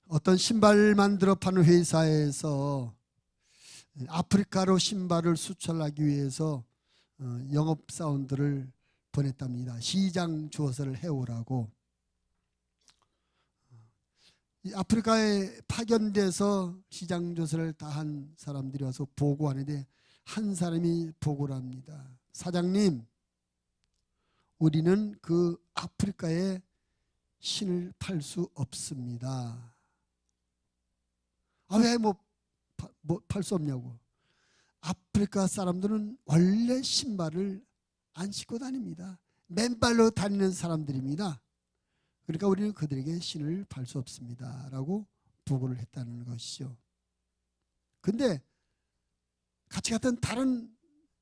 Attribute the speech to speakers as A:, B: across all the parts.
A: 어떤 신발 만들어 파는 회사에서 아프리카로 신발을 수출하기 위해서 영업사원들을 보냈답니다. 시장 조사를 해오라고. 아프리카에 파견돼서 시장 조사를 다 한 사람들이 와서 보고하는데 한 사람이 보고를 합니다. 사장님, 우리는 그 아프리카에 신을 팔 수 없습니다. 아, 왜 팔 수 없냐고. 아프리카 사람들은 원래 신발을 안 신고 다닙니다. 맨발로 다니는 사람들입니다. 그러니까 우리는 그들에게 신을 팔 수 없습니다 라고 보고를 했다는 것이죠. 근데 같이 갔던 다른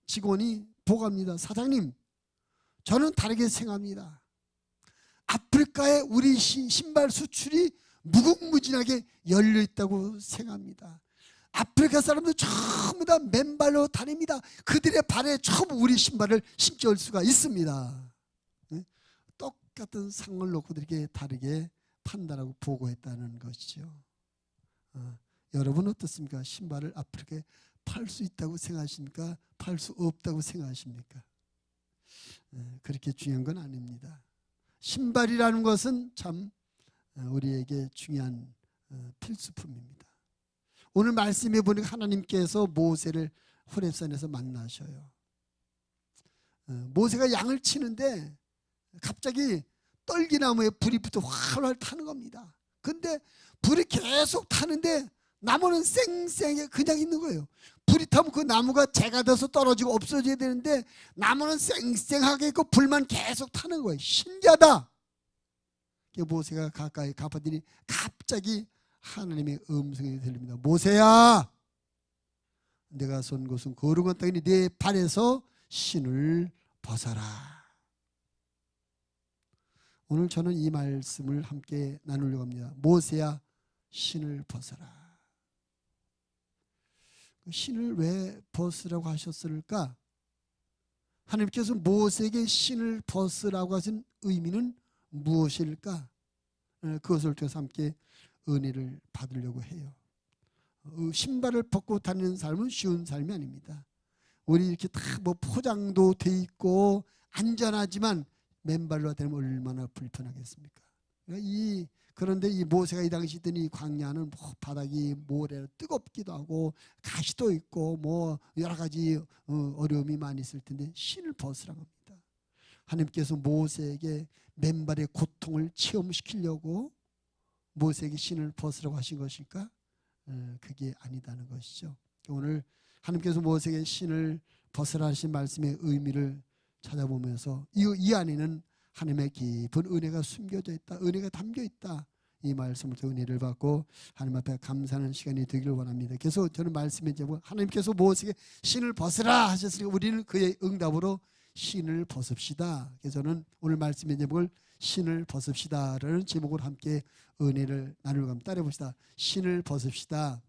A: 직원이 보고합니다. 사장님, 저는 다르게 생각합니다. 아프리카에 우리 신발 수출이 무궁무진하게 열려있다고 생각합니다. 아프리카 사람들 전부 다 맨발로 다닙니다. 그들의 발에 처음 우리 신발을 신겨올 수가 있습니다. 똑같은 상을 놓고 그들에게 다르게 판단하고 보고했다는 것이죠. 여러분 어떻습니까? 신발을 아프리카에 팔 수 있다고 생각하십니까? 팔 수 없다고 생각하십니까? 그렇게 중요한 건 아닙니다. 신발이라는 것은 참 우리에게 중요한 필수품입니다. 오늘 말씀해 보니까 하나님께서 모세를 호렙산에서 만나셔요. 모세가 양을 치는데 갑자기 떨기나무에 불이 붙어 활활 타는 겁니다. 근데 불이 계속 타는데 나무는 쌩쌩하게 그냥 있는 거예요. 불이 타면 그 나무가 재가 돼서 떨어지고 없어져야 되는데 나무는 쌩쌩하게 있고 불만 계속 타는 거예요. 신기하다. 모세가 가까이 가봤더니 갑자기 하나님의 음성이 들립니다. 모세야, 내가 선 곳은 거룩한 땅이니 네 발에서 신을 벗어라. 오늘 저는 이 말씀을 함께 나누려고 합니다. 모세야, 신을 벗어라. 신을 왜 벗으라고 하셨을까? 하나님께서 모세에게 신을 벗으라고 하신 의미는 무엇일까? 그것을 통해서 함께 은혜를 받으려고 해요. 신발을 벗고 다니는 삶은 쉬운 삶이 아닙니다. 우리 이렇게 다 포장도 돼 있고 안전하지만 맨발로 다니면 얼마나 불편하겠습니까? 그런데 이 모세가 이 당시 있던 이 광야는 바닥이 모래로 뜨겁기도 하고 가시도 있고 여러 가지 어려움이 많이 있을 텐데 신을 벗으라고 합니다. 하나님께서 모세에게 맨발의 고통을 체험시키려고 모세에게 신을 벗으라고 하신 것일까? 그게 아니다는 것이죠. 오늘 하나님께서 모세에게 신을 벗으라 하신 말씀의 의미를 찾아보면서 이 안에는 하나님의 깊은 은혜가 숨겨져 있다, 은혜가 담겨 있다. 이 말씀을 통해 은혜를 받고 하나님 앞에 감사하는 시간이 되기를 원합니다. 그래서 저는 말씀에 하나님께서 모세에게 신을 벗으라 하셨으니까 우리는 그의 응답으로 신을 벗읍시다. 그래서 저는 오늘 말씀의 제목을 신을 벗읍시다라는 제목으로 함께 은혜를 나누려고 합니다. 따라해 봅시다. 신을 벗읍시다.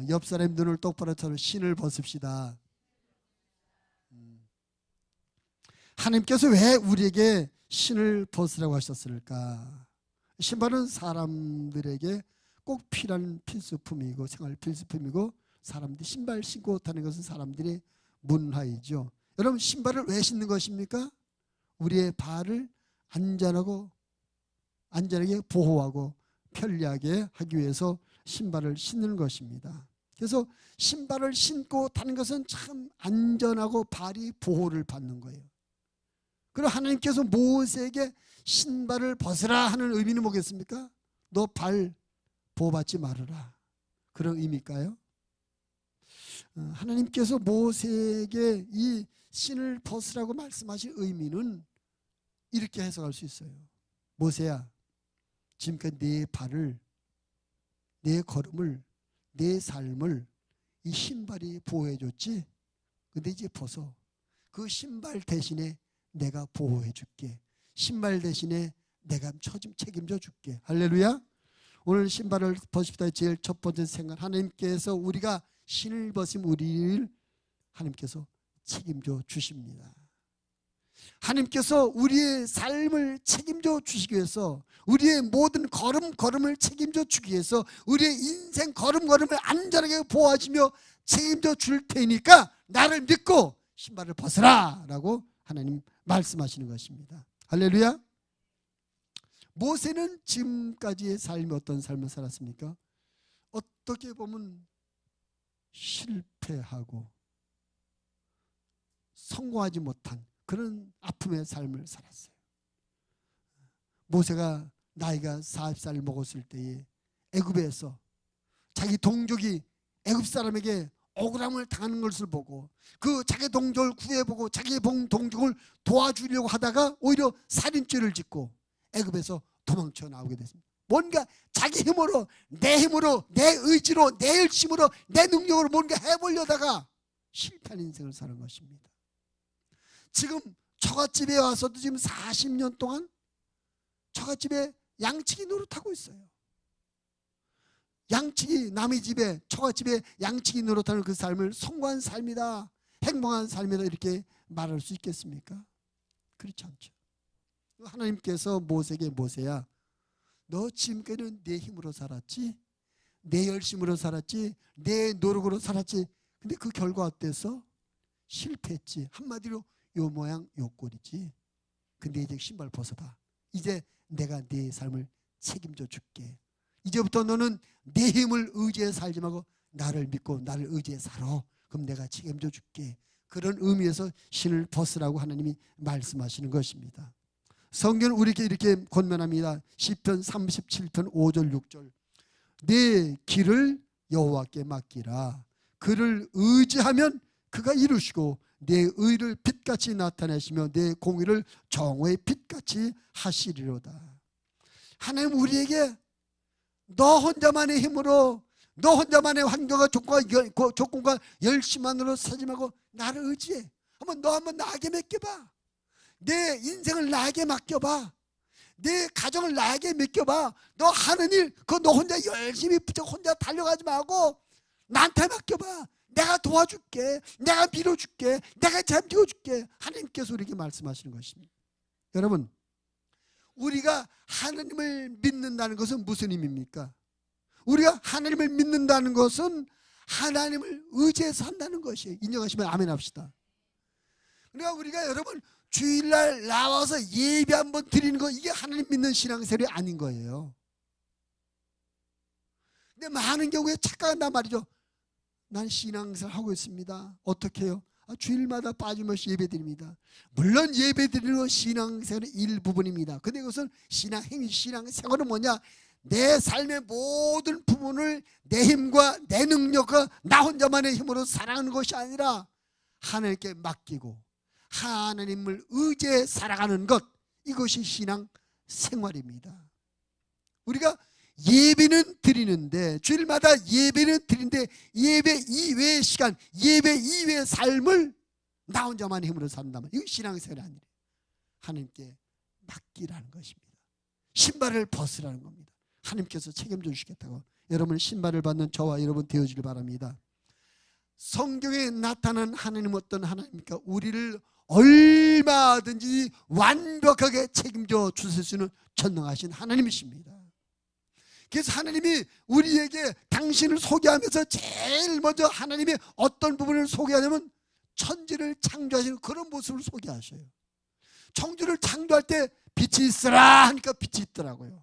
A: 옆 사람 눈을 똑바로 쳐서 신을 벗읍시다. 하나님께서 왜 우리에게 신을 벗으라고 하셨을까? 신발은 사람들에게 꼭 필요한 필수품이고 생활 필수품이고 사람들이 신발 신고 다니는 것은 사람들의 문화이죠. 여러분 신발을 왜 신는 것입니까? 우리의 발을 안전하게 보호하고 편리하게 하기 위해서 신발을 신는 것입니다. 그래서 신발을 신고 다니는 것은 참 안전하고 발이 보호를 받는 거예요. 그리고 하나님께서 모세에게 신발을 벗으라 하는 의미는 뭐겠습니까? 너 발 보호받지 말아라. 그런 의미일까요? 하나님께서 모세에게 이 신을 벗으라고 말씀하신 의미는 이렇게 해석할 수 있어요. 모세야, 지금까지 내 발을, 내 걸음을, 내 삶을 이 신발이 보호해줬지? 근데 이제 벗어. 그 신발 대신에 내가 보호해 줄게. 신발 대신에 내가 책임져 줄게. 할렐루야. 오늘 신발을 벗읍시다. 제일 첫 번째 생각, 하나님께서 우리가 신을 벗으면 우리를 하나님께서 책임져 주십니다. 하나님께서 우리의 삶을 책임져 주시기 위해서, 우리의 모든 걸음걸음을 책임져 주기 위해서, 우리의 인생 걸음걸음을 안전하게 보호하시며 책임져 줄 테니까 나를 믿고 신발을 벗으라 라고 하나님 말씀하시는 것입니다. 할렐루야. 모세는 지금까지의 삶이 어떤 삶을 살았습니까? 어떻게 보면 실패하고 성공하지 못한 그런 아픔의 삶을 살았어요. 모세가 나이가 40살 먹었을 때에 애굽에서 자기 동족이 애굽 사람에게 억울함을 당하는 것을 보고 그 자기 동족을 구해보고 자기 동족을 도와주려고 하다가 오히려 살인죄를 짓고 애굽에서 도망쳐 나오게 됐습니다. 뭔가 자기 힘으로, 내 힘으로, 내 의지로, 내 열심으로, 내 능력으로 뭔가 해보려다가 실패한 인생을 사는 것입니다. 지금 처갓집에 와서도 지금 40년 동안 처갓집에 양치기 노릇하고 있어요. 양치기, 남의 집에, 처갓집에 양치기 노릇하는 그 삶을 성공한 삶이다, 행복한 삶이다 이렇게 말할 수 있겠습니까? 그렇지 않죠. 하나님께서 모세에게, 모세야, 너 지금까지는 내 힘으로 살았지, 내 열심으로 살았지, 내 노력으로 살았지. 근데 그 결과 어땠어? 실패했지. 한마디로 요 모양 요 꼴이지. 근데 이제 신발 벗어봐. 이제 내가 네 삶을 책임져 줄게. 이제부터 너는 내 힘을 의지해 살지 말고 나를 믿고 나를 의지해 살아. 그럼 내가 책임져 줄게. 그런 의미에서 신을 벗으라고 하나님이 말씀하시는 것입니다. 성경은 우리에게 이렇게 권면합니다. 시편 37편 5절 6절. 내 길을 여호와께 맡기라. 그를 의지하면 그가 이루시고 내 의를 빛같이 나타내시며 내 공의를 정오의 빛같이 하시리로다. 하나님 우리에게 너 혼자만의 힘으로, 너 혼자만의 환경과 조건과 열심만으로 살지 말고 나를 의지해. 너 한번 나에게 맡겨봐. 내 인생을 나에게 맡겨봐. 내 가정을 나에게 맡겨봐. 너 하는 일 그거 너 혼자 열심히 혼자 달려가지 말고 나한테 맡겨봐. 내가 도와줄게. 내가 밀어줄게. 내가 잠재워줄게. 하나님께서 우리에게 말씀하시는 것입니다. 여러분, 우리가 하나님을 믿는다는 것은 무슨 의미입니까? 우리가 하나님을 믿는다는 것은 하나님을 의지해서 한다는 것이에요. 인정하시면 아멘 합시다. 그러니까 우리가 여러분 주일날 나와서 예배 한번 드리는 거, 이게 하나님 믿는 신앙생활이 아닌 거예요. 근데 많은 경우에 착각한단 말이죠. 난 신앙생활 하고 있습니다. 어떻게 해요? 주일마다 빠짐없이 예배 드립니다. 물론 예배 드리는 건 신앙생활의 일부분입니다. 근데 그것은 신앙생활은 뭐냐? 내 삶의 모든 부분을 내 힘과 내 능력과 나 혼자만의 힘으로 살아가는 것이 아니라 하나님께 맡기고 하나님을 의지해 살아가는 것, 이것이 신앙생활입니다. 우리가 예배는 드리는데, 주일마다 예배는 드리는데 예배 이외의 시간, 예배 이외의 삶을 나 혼자만의 힘으로 산다면 이건 신앙생활이 아니에요. 하나님께 맡기라는 것입니다. 신발을 벗으라는 겁니다. 하나님께서 책임져 주시겠다고. 여러분 신발을 받는 저와 여러분 되어지길 바랍니다. 성경에 나타난 하나님은 어떤 하나님입니까? 우리를 얼마든지 완벽하게 책임져 주실 수 있는 전능하신 하나님이십니다. 그래서 하나님이 우리에게 당신을 소개하면서 제일 먼저 하나님의 어떤 부분을 소개하냐면 천지를 창조하시는 그런 모습을 소개하셔요. 천지를 창조할 때 빛이 있으라 하니까 빛이 있더라고요.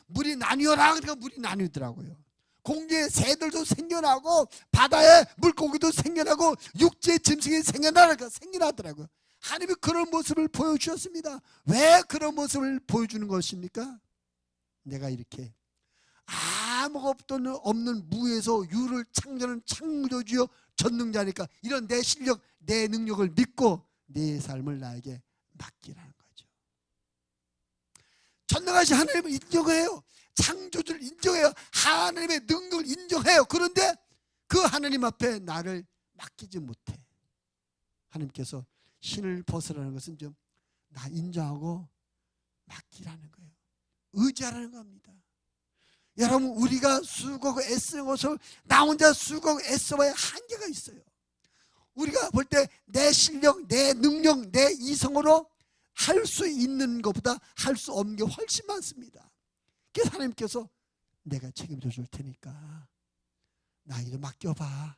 A: 물이 나뉘어라 그러니까 물이 나뉘더라고요. 공중에 새들도 생겨나고 바다에 물고기도 생겨나고 육지에 짐승이 생겨나니까 생겨나더라고요. 하나님이 그런 모습을 보여주셨습니다. 왜 그런 모습을 보여주는 것입니까? 내가 이렇게 아무것도 없는 무에서 유를 창조하는 창조주여 전능자니까 이런 내 실력, 내 능력을 믿고 내 삶을 나에게 맡기라는 거죠. 전능하신 하나님을 인정해요. 창조주를 인정해요. 하나님의 능력을 인정해요. 그런데 그 하나님 앞에 나를 맡기지 못해. 하나님께서 신을 벗으라는 것은 좀 나 인정하고 맡기라는 거예요. 의지하라는 겁니다. 여러분 우리가 수고하고 애쓰는 것을 나 혼자 수고하고 애써봐야 한계가 있어요. 우리가 볼 때 내 실력, 내 능력, 내 이성으로 할 수 있는 것보다 할 수 없는 게 훨씬 많습니다. 그래서 하나님께서 내가 책임져 줄 테니까 나에게 맡겨봐.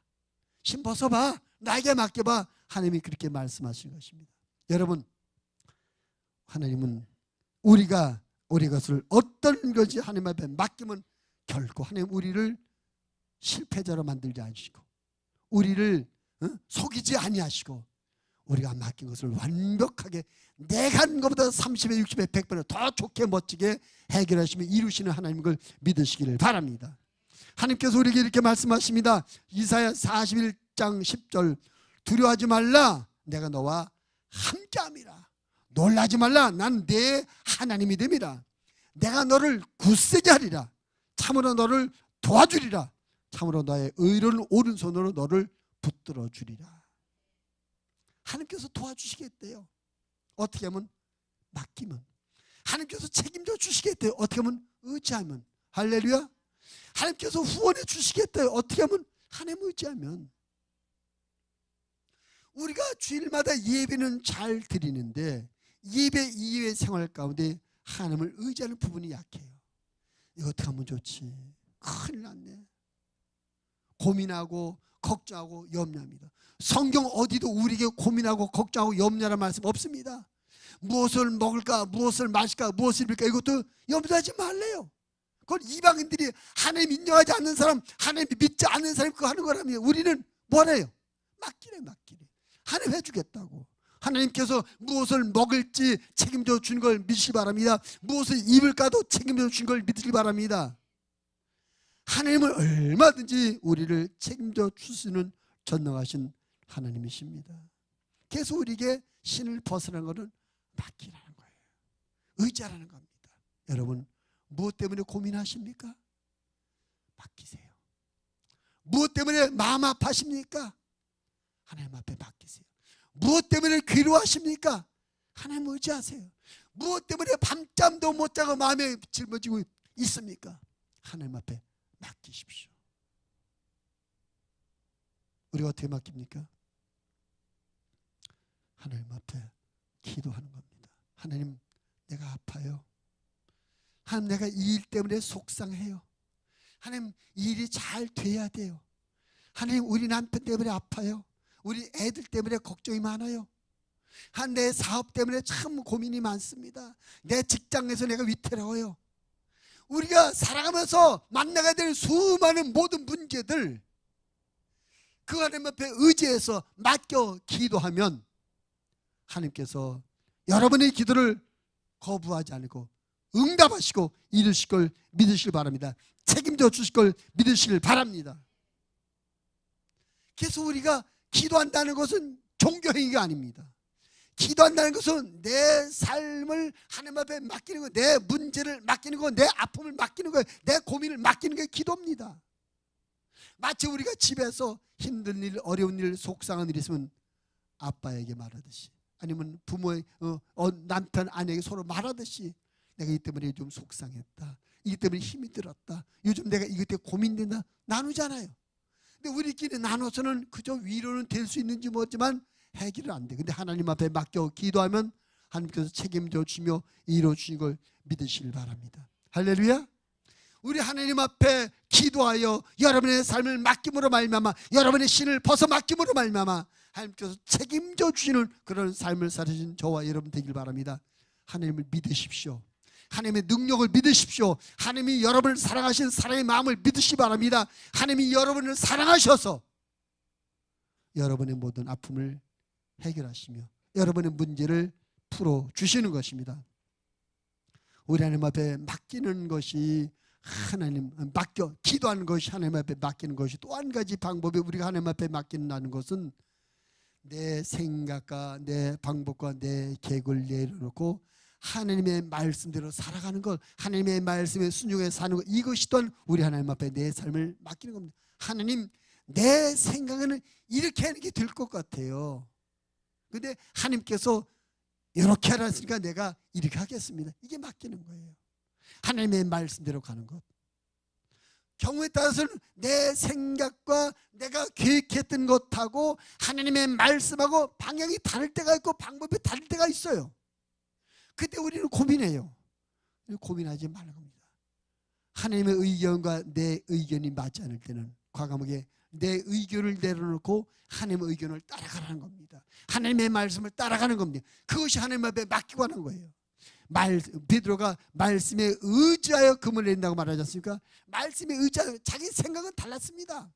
A: 신 벗어봐. 나에게 맡겨봐. 하나님이 그렇게 말씀하신 것입니다. 여러분, 하나님은 우리가 우리 것을 어떤 것이 하나님 앞에 맡기면 결코 하나님 우리를 실패자로 만들지 않으시고 우리를 속이지 아니하시고 우리가 맡긴 것을 완벽하게 내가 한 것보다 30배, 60배, 100배는 더 좋게 멋지게 해결하시며 이루시는 하나님인 걸 믿으시기를 바랍니다. 하나님께서 우리에게 이렇게 말씀하십니다. 이사야 41장 10절 두려워하지 말라 내가 너와 함께함이라. 놀라지 말라 난 내 하나님이 됨이라. 내가 너를 굳세게 하리라. 참으로 너를 도와주리라. 참으로 너의 의로운 오른손으로 너를 붙들어 주리라. 하나님께서 도와주시겠대요. 어떻게 하면? 맡기면. 하나님께서 책임져 주시겠대요. 어떻게 하면? 의지하면. 할렐루야. 하나님께서 후원해 주시겠대요. 어떻게 하면? 하나님 의지하면. 우리가 주일마다 예배는 잘 드리는데 예배 이외의 생활 가운데 하나님을 의지하는 부분이 약해요. 이거 어떻게 하면 좋지? 큰일 났네. 고민하고 걱정하고 염려합니다. 성경 어디도 우리에게 고민하고 걱정하고 염려하는 말씀 없습니다. 무엇을 먹을까, 무엇을 마실까, 무엇을 입을까 이것도 염려하지 말래요. 그건 이방인들이 하나님 인정하지 않는 사람, 하나님 믿지 않는 사람이 그거 하는 거라면 우리는 뭐래요? 맡기래. 하나님 해주겠다고. 하나님께서 무엇을 먹을지 책임져 주는 걸 믿으시기 바랍니다. 무엇을 입을까도 책임져 주는 걸 믿으시기 바랍니다. 하나님은 얼마든지 우리를 책임져 주시는 전능하신 하나님이십니다. 그래서 우리에게 신을 벗으라는 것은 맡기라는 거예요. 의지하라는 겁니다. 여러분 무엇 때문에 고민하십니까? 맡기세요. 무엇 때문에 마음 아파십니까? 하나님 앞에 맡기세요. 무엇 때문에 괴로워하십니까? 하나님 의지하세요. 무엇 때문에 밤잠도 못 자고 마음에 짊어지고 있습니까? 하나님 앞에 맡기십시오. 우리가 어떻게 맡깁니까? 하나님 앞에 기도하는 겁니다. 하나님 내가 아파요. 하나님 내가 이 일 때문에 속상해요. 하나님 이 일이 잘 돼야 돼요. 하나님 우리 남편 때문에 아파요. 우리 애들 때문에 걱정이 많아요. 내 사업 때문에 참 고민이 많습니다. 내 직장에서 내가 위태로워요. 우리가 살아가면서 만나게 될 수많은 모든 문제들 그 하나님 앞에 의지해서 맡겨 기도하면 하나님께서 여러분의 기도를 거부하지 않고 응답하시고 이루실 걸 믿으시길 바랍니다. 책임져 주실 걸 믿으시길 바랍니다. 그래서 우리가 기도한다는 것은 종교행위가 아닙니다. 기도한다는 것은 내 삶을 하나님 앞에 맡기는 거, 내 문제를 맡기는 거, 내 아픔을 맡기는 거, 내 고민을 맡기는 게 기도입니다. 마치 우리가 집에서 힘든 일, 어려운 일, 속상한 일 있으면 아빠에게 말하듯이 아니면 부모의 남편, 아내에게 서로 말하듯이 내가 이 때문에 좀 속상했다. 이 때문에 힘이 들었다. 요즘 내가 이것 때문에 고민된다. 나누잖아요. 근데 우리끼리 나눠서는 그저 위로는 될 수 있는지 모르지만 해결은 안 돼. 근데 하나님 앞에 맡겨 기도하면 하나님께서 책임져 주시며 이루어 주신 걸 믿으시길 바랍니다. 할렐루야. 우리 하나님 앞에 기도하여 여러분의 삶을 맡김으로 말미암아 여러분의 신을 벗어 맡김으로 말미암아 하나님께서 책임져 주시는 그런 삶을 살으신 저와 여러분 되길 바랍니다. 하나님을 믿으십시오. 하나님의 능력을 믿으십시오. 하나님이 여러분을 사랑하신 사랑의 마음을 믿으시기 바랍니다. 하나님이 여러분을 사랑하셔서 여러분의 모든 아픔을 해결하시며 여러분의 문제를 풀어주시는 것입니다. 우리 하나님 앞에 맡기는 것이 하나님 맡겨 기도하는 것이 하나님 앞에 맡기는 것이 또 한 가지 방법이 우리가 하나님 앞에 맡긴다는 것은 내 생각과 내 방법과 내 계획을 내려놓고 하나님의 말씀대로 살아가는 것, 하나님의 말씀에 순종해 사는 것, 이것이 또한 우리 하나님 앞에 내 삶을 맡기는 겁니다. 하나님 내 생각에는 이렇게 하는 게 될 것 같아요. 근데 하나님께서 이렇게 하라 했으니까 내가 이렇게 하겠습니다. 이게 맡기는 거예요. 하나님의 말씀대로 가는 것. 경우에 따라서는 내 생각과 내가 계획했던 것하고 하나님의 말씀하고 방향이 다를 때가 있고 방법이 다를 때가 있어요. 그때 우리는 고민해요. 고민하지 말라고 합니다. 하나님의 의견과 내 의견이 맞지 않을 때는 과감하게 내 의견을 내려놓고 하나님의 의견을 따라가라는 겁니다. 하나님의 말씀을 따라가는 겁니다. 그것이 하나님 앞에 맡기고 하는 거예요. 베드로가 말씀에 의지하여 금을 낸다고 말하지 않습니까? 말씀에 의지하여 자기 생각은 달랐습니다.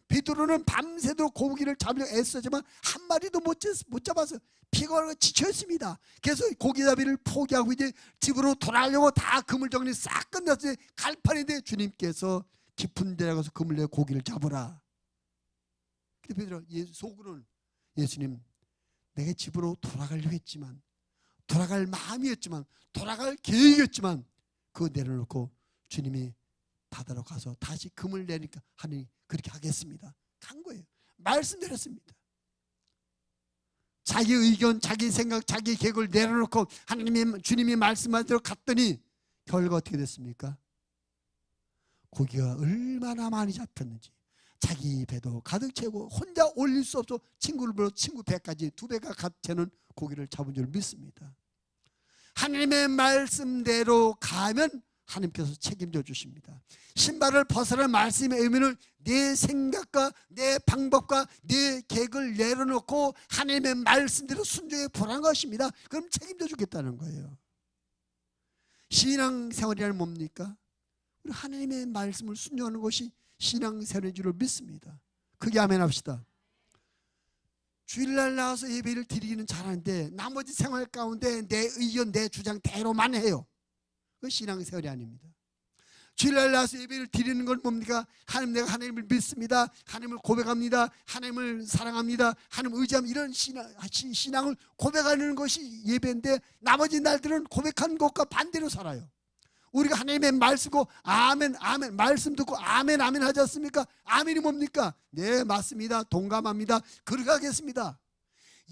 A: 베드로는 밤새도록 고기를 잡으려고 애쓰지만 한 마리도 못 잡아서 피곤하고 지쳤습니다. 그래서 고기잡이를 포기하고 이제 집으로 돌아가려고 다 그물 정리 싹 끝났어요. 갈판인데 주님께서 깊은 데 가서 그물 내어 고기를 잡으라. 근데 베드로 속으로는 예수님, 내가 집으로 돌아가려고 했지만, 돌아갈 마음이었지만, 돌아갈 계획이었지만 그거 내려놓고 주님이 바다로 가서 다시 금을 내니까 하니 그렇게 하겠습니다. 간 거예요. 말씀드렸습니다. 자기 의견, 자기 생각, 자기 계획을 내려놓고 하나님의 주님이 말씀한 대로 갔더니 결과 어떻게 됐습니까? 고기가 얼마나 많이 잡혔는지 자기 배도 가득 채우고 혼자 올릴 수 없어 친구를 불러 친구 배까지 2배가 가득 채는 고기를 잡은 줄 믿습니다. 하나님의 말씀대로 가면 하나님께서 책임져 주십니다. 신발을 벗으라는 말씀의 의미는 내 생각과 내 방법과 내 계획을 내려놓고 하나님의 말씀대로 순종해 보라는 것입니다. 그럼 책임져 주겠다는 거예요. 신앙생활이란 뭡니까? 우리 하나님의 말씀을 순종하는 것이 신앙생활인 줄 믿습니다. 크게 아멘 합시다. 주일날 나와서 예배를 드리기는 잘하는데 나머지 생활 가운데 내 의견, 내 주장대로만 해요. 그건 신앙생활이 아닙니다. 주일날 나와서 예배를 드리는 건 뭡니까? 하나님, 내가 하나님을 믿습니다. 하나님을 고백합니다. 하나님을 사랑합니다. 하나님 의지합니다. 이런 신앙을 고백하는 것이 예배인데 나머지 날들은 고백한 것과 반대로 살아요. 우리가 하나님의 말씀고 아멘 아멘 말씀 듣고 아멘 아멘 하지 않습니까? 아멘이 뭡니까? 네 맞습니다. 동감합니다. 그렇게 하겠습니다.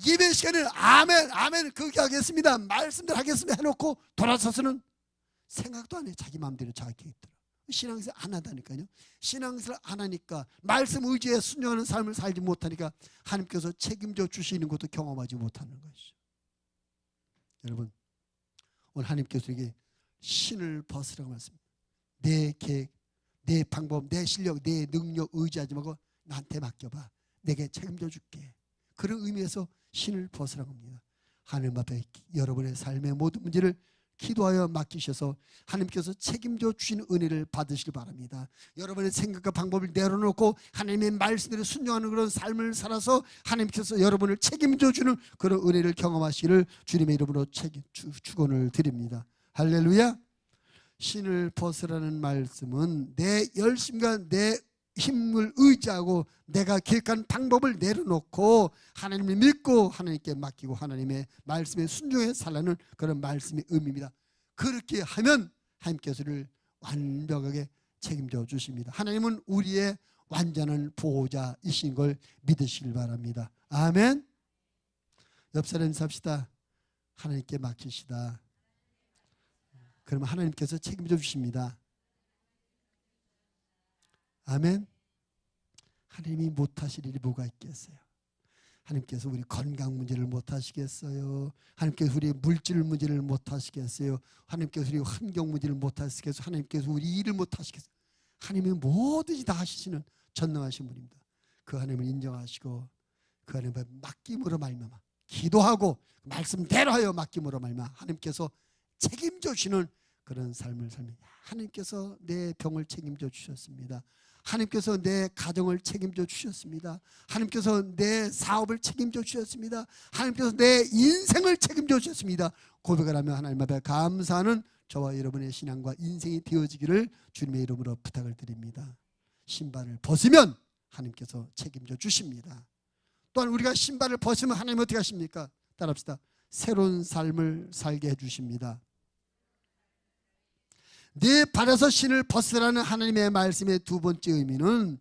A: 예배 시간에는 아멘 아멘 그렇게 하겠습니다. 말씀들 하겠습니다 해놓고 돌아서서는 생각도 안 해. 자기 마음대로 자기 있더라. 신앙생활 안 하다니까요. 신앙생활 안 하니까 말씀 의지에 순종하는 삶을 살지 못하니까 하나님께서 책임져 주시는 것도 경험하지 못하는 것이죠. 여러분 오늘 하나님께서 우리에게 신을 벗으라고 말씀합니다. 내 계획, 내 방법, 내 실력, 내 능력 의지하지 말고 나한테 맡겨봐. 내게 책임져 줄게. 그런 의미에서 신을 벗으라고 합니다. 하나님 앞에 여러분의 삶의 모든 문제를 기도하여 맡기셔서 하나님께서 책임져 주시는 은혜를 받으시길 바랍니다. 여러분의 생각과 방법을 내려놓고 하나님의 말씀대로 순종하는 그런 삶을 살아서 하나님께서 여러분을 책임져 주는 그런 은혜를 경험하시기를 주님의 이름으로 축원을 드립니다. 할렐루야. 신을 벗으라는 말씀은 내 열심과 내 힘을 의지하고 내가 계획한 방법을 내려놓고 하나님을 믿고 하나님께 맡기고 하나님의 말씀에 순종해 살라는 그런 말씀의 의미입니다. 그렇게 하면 하나님께서 를 완벽하게 책임져 주십니다. 하나님은 우리의 완전한 보호자이신 걸 믿으시길 바랍니다. 아멘. 옆 사람 삽시다. 하나님께 맡기시다. 그러면 하나님께서 책임져 주십니다. 아멘. 하나님이 못하실 일이 뭐가 있겠어요? 하나님께서 우리 건강 문제를 못하시겠어요? 하나님께서 우리 물질 문제를 못하시겠어요? 하나님께서 우리 환경 문제를 못하시겠어요? 하나님께서 우리 일을 못하시겠어요? 하나님은 뭐든지 다 하시는 전능하신 분입니다. 그 하나님을 인정하시고 그 하나님을 맡김으로 말미암아 기도하고 말씀대로 하여 맡김으로 말미암아 하나님께서 책임져 주시는 그런 삶을 삽니다. 하나님께서 내 병을 책임져 주셨습니다. 하나님께서 내 가정을 책임져 주셨습니다. 하나님께서 내 사업을 책임져 주셨습니다. 하나님께서 내 인생을 책임져 주셨습니다. 고백을 하며 하나님 앞에 감사하는 저와 여러분의 신앙과 인생이 되어지기를 주님의 이름으로 부탁을 드립니다. 신발을 벗으면 하나님께서 책임져 주십니다. 또한 우리가 신발을 벗으면 하나님 어떻게 하십니까? 따라합시다. 새로운 삶을 살게 해주십니다. 내 발에서 신을 벗으라는 하나님의 말씀의 두 번째 의미는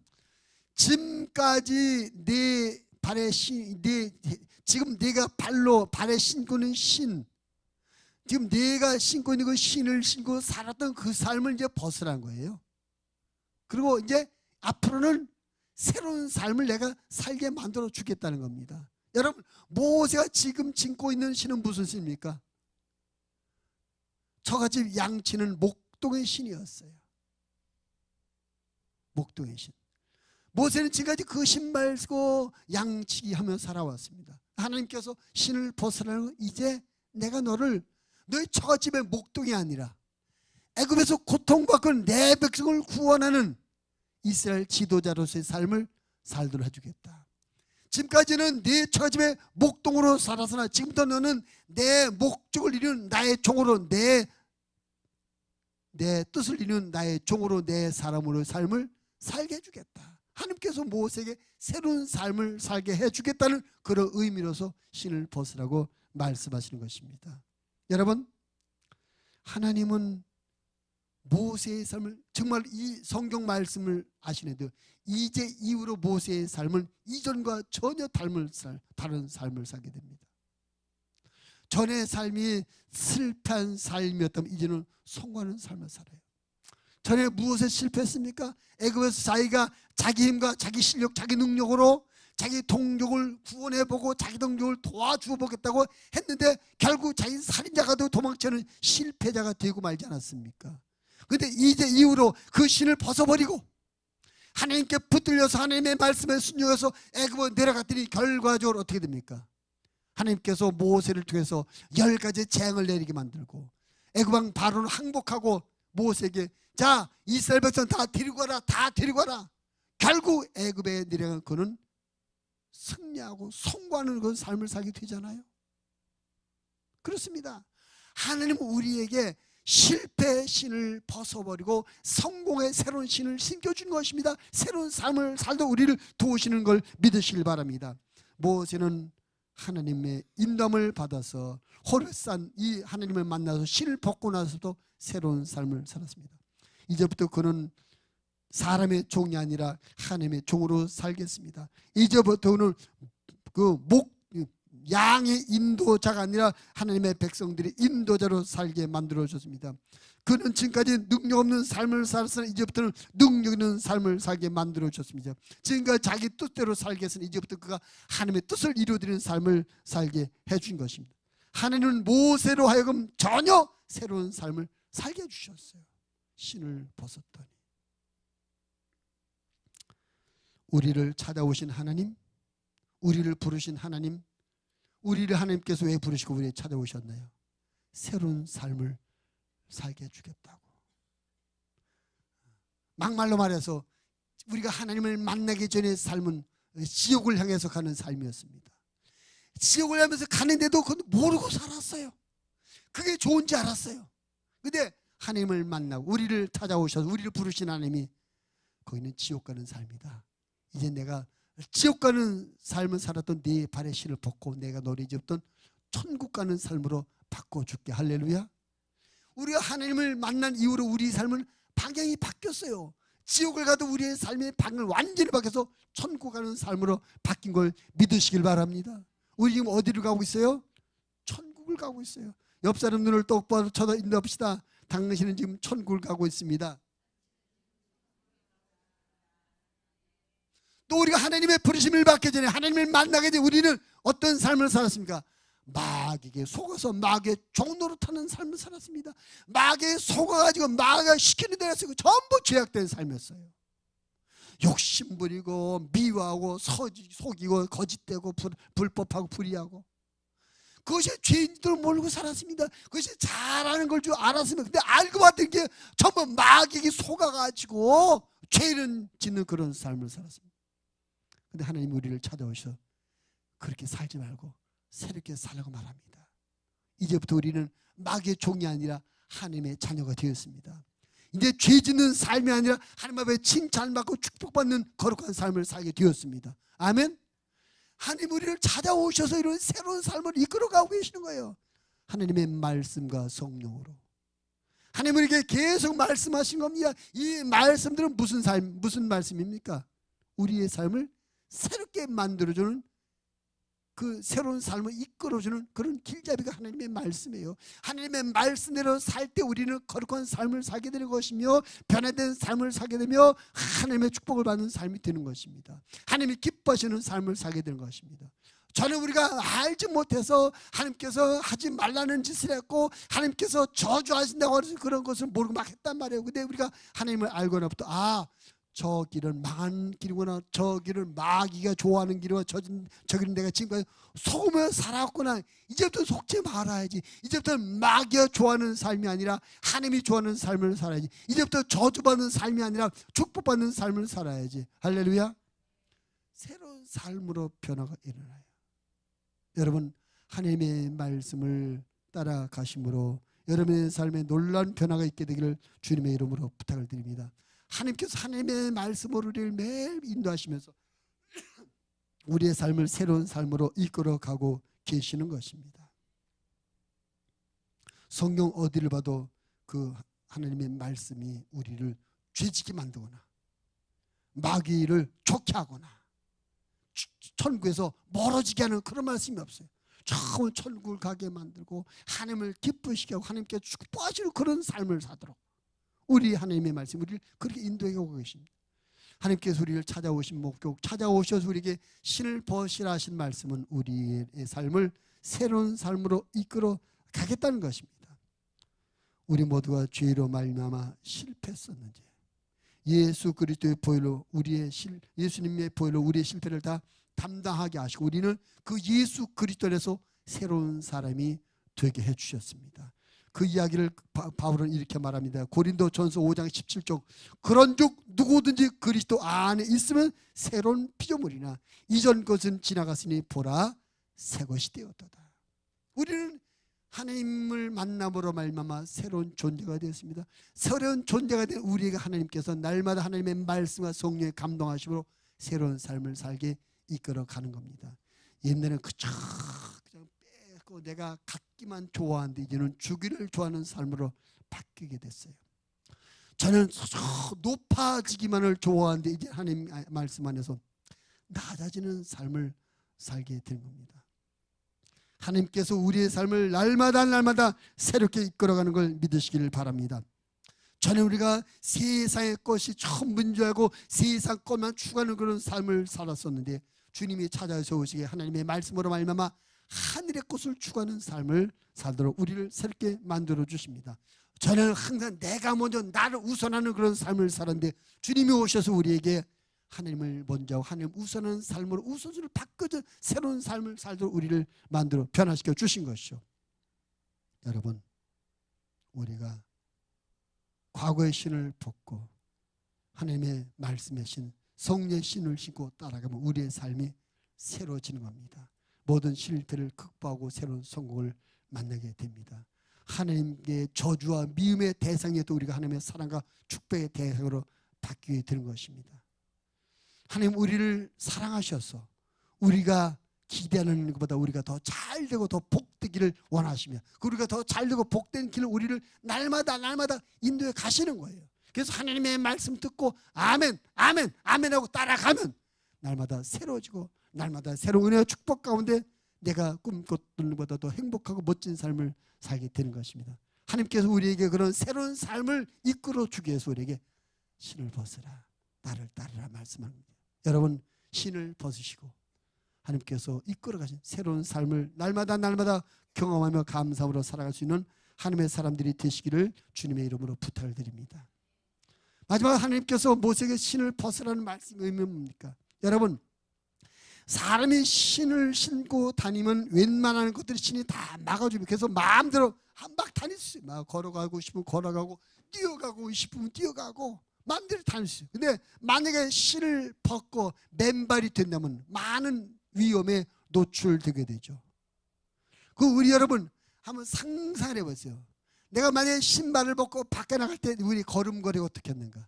A: 지금까지 내 발에 지금 내가 발에 신고 있는 신, 지금 내가 신고 있는 그 신을 신고 살았던 그 삶을 이제 벗으라는 거예요. 그리고 이제 앞으로는 새로운 삶을 내가 살게 만들어 주겠다는 겁니다. 여러분, 모세가 지금 신고 있는 신은 무슨 신입니까? 저같이 양치는 목동의 신이었어요. 목동의 신. 모세는 지금까지 그 신발 쓰고 양치기 하며 살아왔습니다. 하나님께서 신을 벗으라고, 이제 내가 너의 처갓집의 목동이 아니라 애굽에서 고통받고 내 백성을 구원하는 이스라엘 지도자로서의 삶을 살도록 해주겠다. 지금까지는 네 처갓집의 목동으로 살았으나 지금부터 너는 내 목적을 이루는 나의 종으로, 내 뜻을 이루는 나의 종으로, 내 사람으로 삶을 살게 해주겠다. 하나님께서 모세에게 새로운 삶을 살게 해주겠다는 그런 의미로서 신을 벗으라고 말씀하시는 것입니다. 여러분, 하나님은 모세의 삶을, 정말 이 성경 말씀을 아시는데요, 이제 이후로 모세의 삶은 이전과 전혀 다른 삶을 살게 됩니다. 전의 삶이 실패한 삶이었다면 이제는 성공하는 삶을 살아요. 전에 무엇에 실패했습니까? 애굽에서 자기가 자기 힘과 자기 실력, 자기 능력으로 자기 동족을 구원해보고 자기 동족을 도와주어 보겠다고 했는데 결국 자기 살인자가 되고 도망치는 실패자가 되고 말지 않았습니까? 그런데 이제 이후로 그 신을 벗어버리고 하나님께 붙들려서 하나님의 말씀에 순종해서 애굽에 내려갔더니 결과적으로 어떻게 됩니까? 하나님께서 모세를 통해서 10가지 재앙을 내리게 만들고 애굽 왕 바로는 항복하고 모세에게 자, 이스라엘 백성 다 데리고 가라, 다 데리고 가라. 결국 애굽에 내려간 그는 승리하고 성공하는 그런 삶을 살게 되잖아요. 그렇습니다. 하나님은 우리에게 실패의 신을 벗어버리고 성공의 새로운 신을 심겨준 것입니다. 새로운 삶을 살도록 우리를 도우시는 걸 믿으시길 바랍니다. 모세는 하나님의 인도함을 받아서 호렙산 이 하나님을 만나서 신을 벗고 나서도 새로운 삶을 살았습니다. 이제부터 그는 사람의 종이 아니라 하나님의 종으로 살겠습니다. 이제부터는 양의 인도자가 아니라 하나님의 백성들이 인도자로 살게 만들어줬습니다. 그는 지금까지 능력 없는 삶을 살았으나 이제부터는 능력 있는 삶을 살게 만들어줬습니다. 지금까지 자기 뜻대로 살게 했으나 이제부터 그가 하나님의 뜻을 이루어드리는 삶을 살게 해준 것입니다. 하나님은 모세로 하여금 전혀 새로운 삶을 살게 해주셨어요. 신을 벗었더니. 우리를 찾아오신 하나님, 우리를 부르신 하나님, 우리를 하나님께서 왜 부르시고 우리를 찾아오셨나요? 새로운 삶을 살게 해주겠다고. 막말로 말해서 우리가 하나님을 만나기 전의 삶은 지옥을 향해서 가는 삶이었습니다. 지옥을 향해서 가는데도 그건 모르고 살았어요. 그게 좋은지 알았어요. 근데 하나님을 만나고 우리를 찾아오셔서 우리를 부르신 하나님이 거기는 지옥 가는 삶이다. 이제 내가 지옥 가는 삶을 살았던 네 발의 신을 벗고 내가 너를 이제부터 천국 가는 삶으로 바꿔줄게. 할렐루야. 우리가 하나님을 만난 이후로 우리 삶은 방향이 바뀌었어요. 지옥을 가도 우리의 삶의 방향을 완전히 바뀌어서 천국 가는 삶으로 바뀐 걸 믿으시길 바랍니다. 우리 지금 어디로 가고 있어요? 천국을 가고 있어요. 옆 사람 눈을 똑바로 쳐다 인도합시다. 당신은 지금 천국을 가고 있습니다. 또 우리가 하나님의 부르심을 받기 전에 하나님을 만나게 전에 우리는 어떤 삶을 살았습니까? 마귀에게 속아서 마귀의 종노릇하는 삶을 살았습니다. 마귀에 속아가지고 마귀가 시키는 대로 쓰고 전부 죄악된 삶이었어요. 욕심부리고 미워하고 속이고 거짓되고 불법하고 불의하고 그것이 죄인 줄 모르고 살았습니다. 그것이 잘하는 걸 줄 알았으면 근데 알고 봤던 게 전부 마귀에게 속아가지고 죄를 짓는 그런 삶을 살았습니다. 근데 하나님이 우리를 찾아오셔서 그렇게 살지 말고 새롭게 살라고 말합니다. 이제부터 우리는 마귀의 종이 아니라 하나님의 자녀가 되었습니다. 이제 죄 짓는 삶이 아니라 하나님 앞에 칭찬받고 축복받는 거룩한 삶을 살게 되었습니다. 아멘. 하나님 우리를 찾아오셔서 이런 새로운 삶을 이끌어가고 계시는 거예요. 하나님의 말씀과 성령으로. 하나님 우리에게 계속 말씀하신 겁니다. 이 말씀들은 무슨 말씀입니까? 우리의 삶을 새롭게 만들어주는 그 새로운 삶을 이끌어주는 그런 길잡이가 하나님의 말씀이에요. 하나님의 말씀대로 살 때 우리는 거룩한 삶을 살게 되는 것이며 변화된 삶을 살게 되며 하나님의 축복을 받는 삶이 되는 것입니다. 하나님이 기뻐하시는 삶을 살게 되는 것입니다. 저는 우리가 알지 못해서 하나님께서 하지 말라는 짓을 했고 하나님께서 저주하신다고 해서 그런 것을 모르고 막 했단 말이에요. 근데 우리가 하나님을 알고나부터 저 길은 망한 길이구나, 저 길은 마귀가 좋아하는 길이구나, 저 길은 내가 지금까지 속으며 살았구나. 이제부터 속지 말아야지. 이제부터 마귀가 좋아하는 삶이 아니라 하나님이 좋아하는 삶을 살아야지. 이제부터 저주받는 삶이 아니라 축복받는 삶을 살아야지. 할렐루야. 새로운 삶으로 변화가 일어나요. 여러분, 하나님의 말씀을 따라가심으로 여러분의 삶에 놀라운 변화가 있게 되기를 주님의 이름으로 부탁을 드립니다. 하나님께서 하나님의 말씀으로 우리를 매일 인도하시면서 우리의 삶을 새로운 삶으로 이끌어가고 계시는 것입니다. 성경 어디를 봐도 그 하나님의 말씀이 우리를 죄짓게 만들거나 마귀를 좋게 하거나 천국에서 멀어지게 하는 그런 말씀이 없어요. 처음 천국을 가게 만들고 하나님을 기쁘시게 하고 하나님께 축복하시는 그런 삶을 사도록 우리 하나님의 말씀 우리를 그렇게 인도해 오고 계십니다. 하나님께서 우리를 찾아오신 목적, 찾아오셔서 우리에게 신을 벗으라 하신 말씀은 우리의 삶을 새로운 삶으로 이끌어 가겠다는 것입니다. 우리 모두가 죄로 말미암아 실패했었는지 예수 그리스도의 보혈로 예수님의 보혈로 우리의 실패를 다 담당하게 하시고 우리는 그 예수 그리스도에서 새로운 사람이 되게 해주셨습니다. 그 이야기를 바울은 이렇게 말합니다. 고린도전서 5장 17절 그런즉 누구든지 그리스도 안에 있으면 새로운 피조물이나 이전 것은 지나갔으니 보라 새 것이 되었도다. 우리는 하나님을 만남으로 말미암아 새로운 존재가 되었습니다. 새로운 존재가 된 우리에게 하나님께서 날마다 하나님의 말씀과 성령의 감동하심으로 새로운 삶을 살게 이끌어가는 겁니다. 옛날에는 그냥 빼고 내가 갖기만 좋아하는데 이제는 주기를 좋아하는 삶으로 바뀌게 됐어요. 저는 높아지기만을 좋아하는데 이제 하나님 말씀 안에서 낮아지는 삶을 살게 된 겁니다. 하나님께서 우리의 삶을 날마다 새롭게 이끌어가는 걸 믿으시기를 바랍니다. 전에 우리가 세상의 것이 전부인 줄 알고 세상 것만 추구하는 그런 삶을 살았었는데 주님이 찾아서 오시게 하나님의 말씀으로 말미암아 하늘의 것을 추구하는 삶을 살도록 우리를 새롭게 만들어 주십니다. 저는 항상 내가 먼저 나를 우선하는 그런 삶을 살았는데 주님이 오셔서 우리에게 하나님을 먼저 하고 하나님 우선하는 삶으로 우선순위를 바꿔서 새로운 삶을 살도록 우리를 만들어 변화시켜 주신 것이죠. 여러분, 우리가 과거의 신을 벗고 하나님의 말씀의 신, 성령의 신을 신고 따라가면 우리의 삶이 새로워지는 겁니다. 모든 실패를 극복하고 새로운 성공을 만나게 됩니다. 하나님의 저주와 미움의 대상에도 우리가 하나님의 사랑과 축복의 대상으로 바뀌게 되는 것입니다. 하나님 우리를 사랑하셔서 우리가 기대하는 것보다 우리가 더 잘되고 더 복되기를 원하시며 우리가 더 잘되고 복된 길을 우리를 날마다 인도해 가시는 거예요. 그래서 하나님의 말씀 듣고 아멘 아멘 아멘 하고 따라가면 날마다 새로워지고 날마다 새로운 은혜와 축복 가운데 내가 꿈꿨던 것보다 더 행복하고 멋진 삶을 살게 되는 것입니다. 하나님께서 우리에게 그런 새로운 삶을 이끌어 주기 위해서 우리에게 신을 벗으라 나를 따르라 말씀합니다. 여러분 신을 벗으시고 하나님께서 이끌어 가신 새로운 삶을 날마다 경험하며 감사함으로 살아갈 수 있는 하나님의 사람들이 되시기를 주님의 이름으로 부탁을 드립니다. 마지막 하나님께서 모세에게 신을 벗으라는 말씀이 의미는 뭡니까? 여러분 사람이 신을 신고 다니면 웬만한 것들이 신이 다 막아주면 그래서 마음대로 한박 다닐 수 있어요. 막 걸어가고 싶으면 걸어가고 뛰어가고 싶으면 뛰어가고 마음대로 다닐 수 있어요. 근데 만약에 신을 벗고 맨발이 된다면 많은 위험에 노출되게 되죠. 우리 여러분 한번 상상해 보세요. 내가 만약에 신발을 벗고 밖에 나갈 때 우리 걸음걸이가 어떻게 했는가?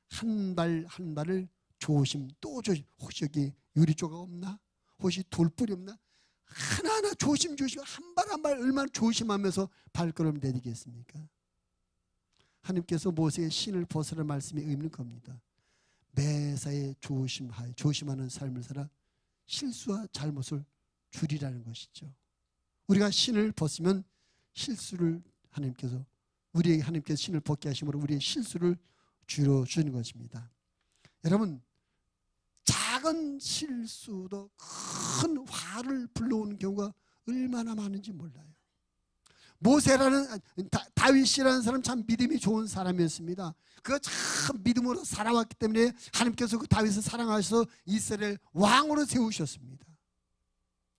A: 한 발 한 발을 조심 또 조심. 혹시 여기 유리 조각 없나? 혹시 돌뿌리 없나? 하나하나 조심 한 발 한 발 얼마나 조심하면서 발걸음 내디겠습니까? 하나님께서 모세의 신을 벗으라는 말씀이 의미는 겁니다. 매사에 조심하는 삶을 살아 실수와 잘못을 줄이라는 것이죠. 우리가 신을 벗으면 실수를 하나님께서 우리에게 하나님께서 신을 벗게 하심으로 우리의 실수를 줄여주는 것입니다. 여러분, 작은 실수도 큰 화를 불러오는 경우가 얼마나 많은지 몰라요. 모세라는 다윗이라는 사람 참 믿음이 좋은 사람이었습니다. 그가 참 믿음으로 살아왔기 때문에 하나님께서 그 다윗을 사랑하셔서 이스라엘 왕으로 세우셨습니다.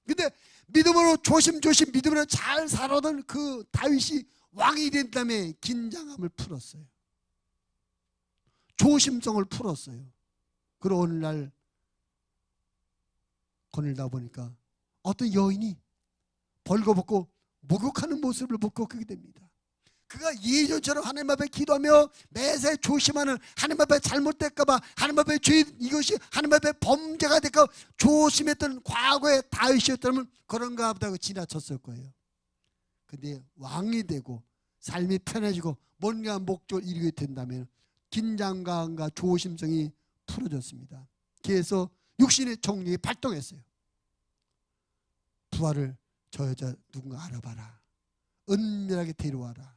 A: 근데 믿음으로 조심조심 믿음으로 잘 살아오던 그 다윗이 왕이 된 다음에 긴장감을 풀었어요. 조심성을 풀었어요. 그리고 어느 날 거닐다 보니까 어떤 여인이 벌거벗고 목욕하는 모습을 보고 그게 됩니다. 그가 예전처럼 하나님 앞에 기도하며 매사에 조심하는, 하나님 앞에 잘못될까봐, 하나님 앞에 죄, 이것이 하나님 앞에 범죄가 될까 조심했던 과거의 다윗이었다면 그런가 보다 지나쳤을 거예요. 근데 왕이 되고 삶이 편해지고 뭔가 목적을 이루게 된다면 긴장감과 조심성이 풀어졌습니다. 그래서 육신의 정력이 발동했어요. 부하를 저 여자 누군가 알아봐라. 은밀하게 데려와라.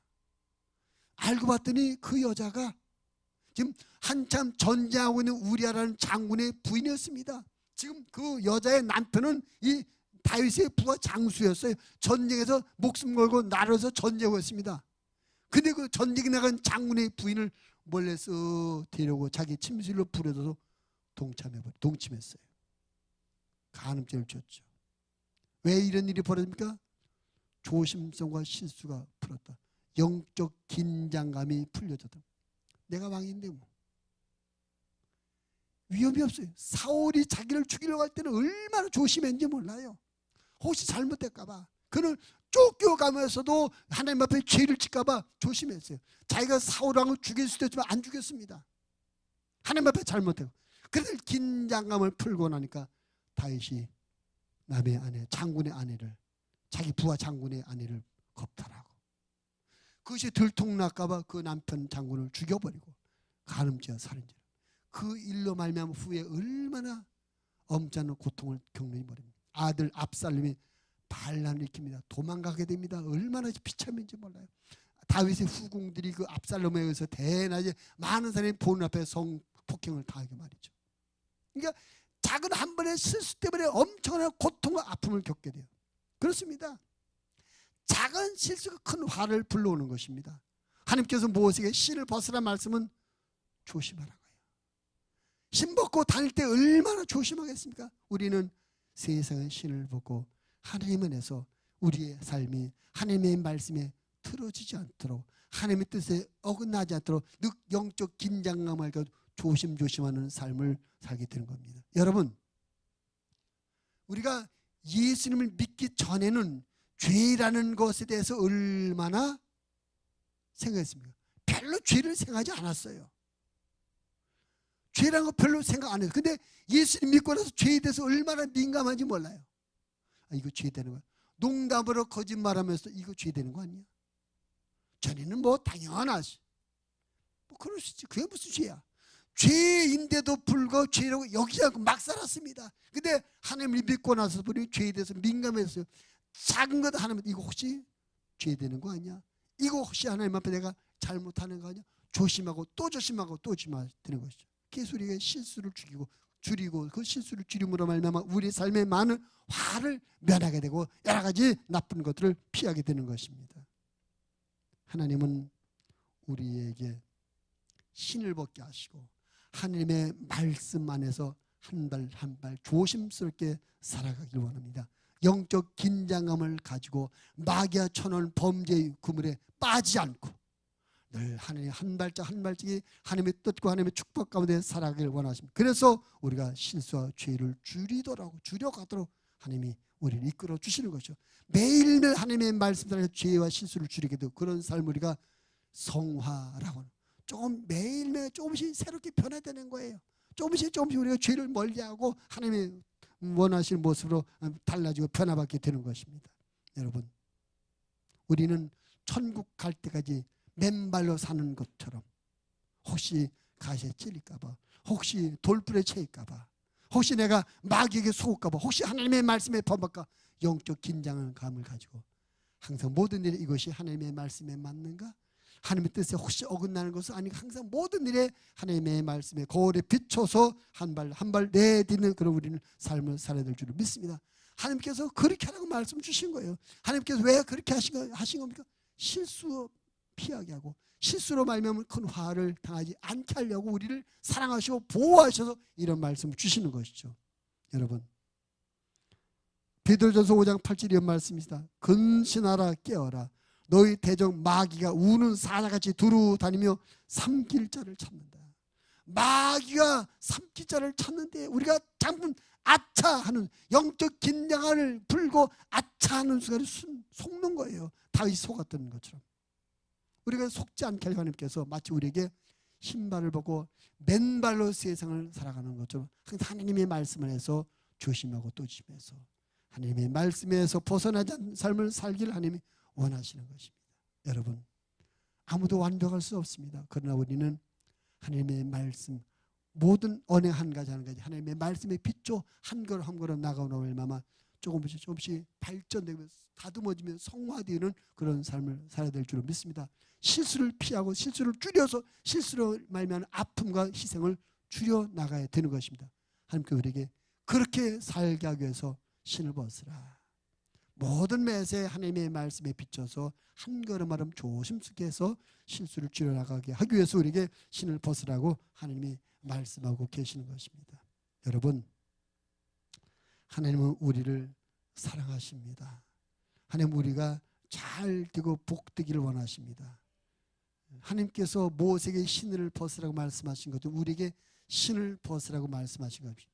A: 알고 봤더니 그 여자가 지금 한참 전쟁하고 있는 우리아라는 장군의 부인이었습니다. 지금 그 여자의 남편은 이 다윗의 부하 장수였어요. 전쟁에서 목숨 걸고 나라에서 전쟁하고 있습니다. 근데 그 전쟁에 나간 장군의 부인을 몰래 쓱 데려오고 자기 침실로 불러서 동침했어요. 간음죄를 졌죠. 왜 이런 일이 벌어집니까? 조심성과 실수가 풀었다. 영적 긴장감이 풀려졌다. 내가 왕인데 뭐 위험이 없어요. 사울이 자기를 죽이려고 할 때는 얼마나 조심했는지 몰라요. 혹시 잘못될까봐. 그는 쫓겨가면서도 하나님 앞에 죄를 짓까봐 조심했어요. 자기가 사울왕을 죽일 수도 있지만 안 죽였습니다. 하나님 앞에 잘못해요. 그래서 긴장감을 풀고 나니까 다윗이 남의 아내, 장군의 아내를, 자기 부하 장군의 아내를 겁탈하고 그것이 들통날까봐 그 남편 장군을 죽여버리고 간음죄와 살인죄, 그 일로 말미암아 후에 얼마나 엄청난 고통을 겪는 버립니다. 아들 압살롬이 반란을 일으킵니다. 도망가게 됩니다. 얼마나 비참한지 몰라요. 다윗의 후궁들이 그 압살롬에 의해서 대낮에 많은 사람이 보는 앞에 성폭행을 당하게 말이죠. 그러니까 작은 한 번의 실수 때문에 엄청난 고통과 아픔을 겪게 돼요. 그렇습니다. 작은 실수가 큰 화를 불러오는 것입니다. 하나님께서 모세에게 신을 벗으라 말씀은 조심하라고요. 신 벗고 다닐 때 얼마나 조심하겠습니까? 우리는 세상의 신을 벗고 하나님 안에서 우리의 삶이 하나님의 말씀에 틀어지지 않도록, 하나님의 뜻에 어긋나지 않도록 영적 긴장감을 가지고 조심조심하는 삶을 살게 되는 겁니다. 여러분, 우리가 예수님을 믿기 전에는 죄라는 것에 대해서 얼마나 생각했습니까? 별로 죄를 생각하지 않았어요. 죄라는 거 별로 생각 안 해요. 근데 예수님 믿고 나서 죄에 대해서 얼마나 민감한지 몰라요. 아, 이거 죄 되는 거야. 농담으로 거짓말하면서 이거 죄 되는 거 아니야? 전에는 뭐 당연하지. 뭐 그럴 수 있지. 그게 무슨 죄야? 죄인데도 불구하고 죄라고 여기지 않고 막 살았습니다. 근데 하나님을 믿고 나서 우리 죄에 대해서 민감했어요. 작은 것 하나님, 이거 혹시 죄 되는 거 아니야? 이거 혹시 하나님 앞에 내가 잘못하는 거 아니야? 조심하고 또 조심하고 또 조심해야 되는 것이죠. 그래서 우리가 실수를 줄이고 그 실수를 줄임으로 말미암아 우리 삶에 많은 화를 면하게 되고 여러 가지 나쁜 것들을 피하게 되는 것입니다. 하나님은 우리에게 신을 벗게 하시고 하나님의 말씀 안에서 한 발 한 발 조심스럽게 살아가길 원합니다. 영적 긴장감을 가지고 마귀가 쳐놓은 범죄의 그물에 빠지지 않고 늘 하나님 한 발짝 한 발짝이 하나님의 뜻과 하나님의 축복 가운데 살아가길 원하십니다. 그래서 우리가 실수와 죄를 줄여가도록 하나님이 우리를 이끌어 주시는 것이죠. 매일매일 하나님의 말씀대로 죄와 실수를 줄이게 되고 그런 삶을 우리가 성화라고 하는, 조금 매일매일 조금씩 새롭게 변화되는 거예요. 조금씩 우리가 죄를 멀리하고 하나님의 원하시는 모습으로 달라지고 변화받게 되는 것입니다. 여러분, 우리는 천국 갈 때까지 맨발로 사는 것처럼 혹시 가시에 찔릴까봐, 혹시 돌불에 채일까봐, 혹시 내가 마귀에게 속을까 봐, 혹시 하나님의 말씀에 범할까, 영적 긴장하는 감을 가지고 항상 모든 일에 이것이 하나님의 말씀에 맞는가, 하나님의 뜻에 혹시 어긋나는 것은 아니고, 항상 모든 일에 하나님의 말씀에 거울에 비춰서 한 발 한 발 내딛는 그런 우리는 삶을 살아야 될 줄을 믿습니다. 하나님께서 그렇게 하라고 말씀 주신 거예요. 하나님께서 왜 그렇게 하신 겁니까? 실수 피하게 하고, 실수로 말미암아 큰 화를 당하지 않게 하려고 우리를 사랑하시고 보호하셔서 이런 말씀을 주시는 것이죠. 여러분, 베드로전서 5장 8절 이런 말씀입니다. 근신하라, 깨어라. 너희 대적 마귀가 우는 사자같이 두루 다니며 삼킬 자를 찾는다. 마귀가 삼킬 자를 찾는데 우리가 잠깐 아차 하는, 영적 긴장을 풀고 아차 하는 순간에 속는 거예요. 다윗이 속았던 것처럼 우리가 속지 않게 하려고 하나님께서 마치 우리에게 신발을 벗고 맨발로 세상을 살아가는 것처럼 항상 하나님의 말씀을 해서 조심하고 또 조심해서 하나님의 말씀에서 벗어나지 않는 삶을 살기를 하나님이 원하시는 것입니다. 여러분, 아무도 완벽할 수 없습니다. 그러나 우리는 하나님의 말씀, 모든 언행 한 가지 한 가지 하나님의 말씀에 비춰 한 걸음 한 걸음 나가오는 얼마나 조금씩 발전되고 다듬어지며 성화되는 그런 삶을 살아야 될 줄을 믿습니다. 실수를 피하고 실수를 줄여서 실수로 말미암은 아픔과 희생을 줄여 나가야 되는 것입니다. 하나님께 우리에게 그렇게 살게 하기 위해서 신을 벗으라. 모든 매세 하나님의 말씀에 비춰서 한 걸음 한 걸음 조심스럽게 해서 실수를 줄여나가게 하기 위해서 우리에게 신을 벗으라고 하나님이 말씀하고 계시는 것입니다. 여러분, 하나님은 우리를 사랑하십니다. 하나님은 우리가 잘 되고 복되기를 원하십니다. 하나님께서 모세에게 신을 벗으라고 말씀하신 것도 우리에게 신을 벗으라고 말씀하신 것입니다.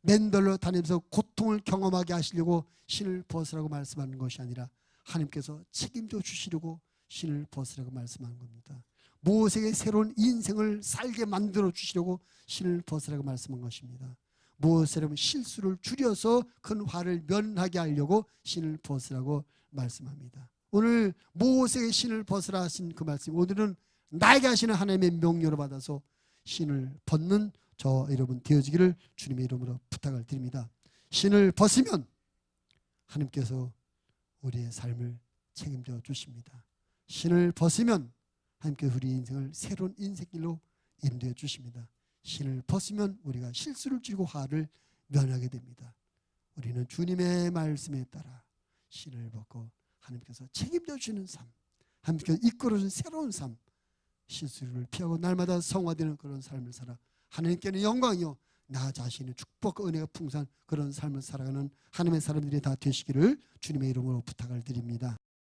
A: 맨발로 다니면서 고통을 경험하게 하시려고 신을 벗으라고 말씀하는 것이 아니라 하나님께서 책임져 주시려고 신을 벗으라고 말씀하는 겁니다. 모세에게 새로운 인생을 살게 만들어 주시려고 신을 벗으라고 말씀한 것입니다. 모세는 실수를 줄여서 큰 화를 면하게 하려고 신을 벗으라고 말씀합니다. 오늘 모세에게 신을 벗으라 하신 그 말씀, 오늘은 나에게 하시는 하나님의 명령을 받아서 신을 벗는 저 여러분 되어지기를 주님의 이름으로 부탁을 드립니다. 신을 벗으면 하나님께서 우리의 삶을 책임져 주십니다. 신을 벗으면 하나님께서 우리 인생을 새로운 인생길로 인도해 주십니다. 신을 벗으면 우리가 실수를 줄이고 화를 면하게 됩니다. 우리는 주님의 말씀에 따라 신을 벗고 하나님께서 책임져 주시는 삶, 하나님께서 이끌어 주신 새로운 삶, 실수를 피하고 날마다 성화되는 그런 삶을 살아 하나님께는 영광이요 나 자신의 축복과 은혜가 풍성한 그런 삶을 살아가는 하나님의 사람들이 다 되시기를 주님의 이름으로 부탁을 드립니다.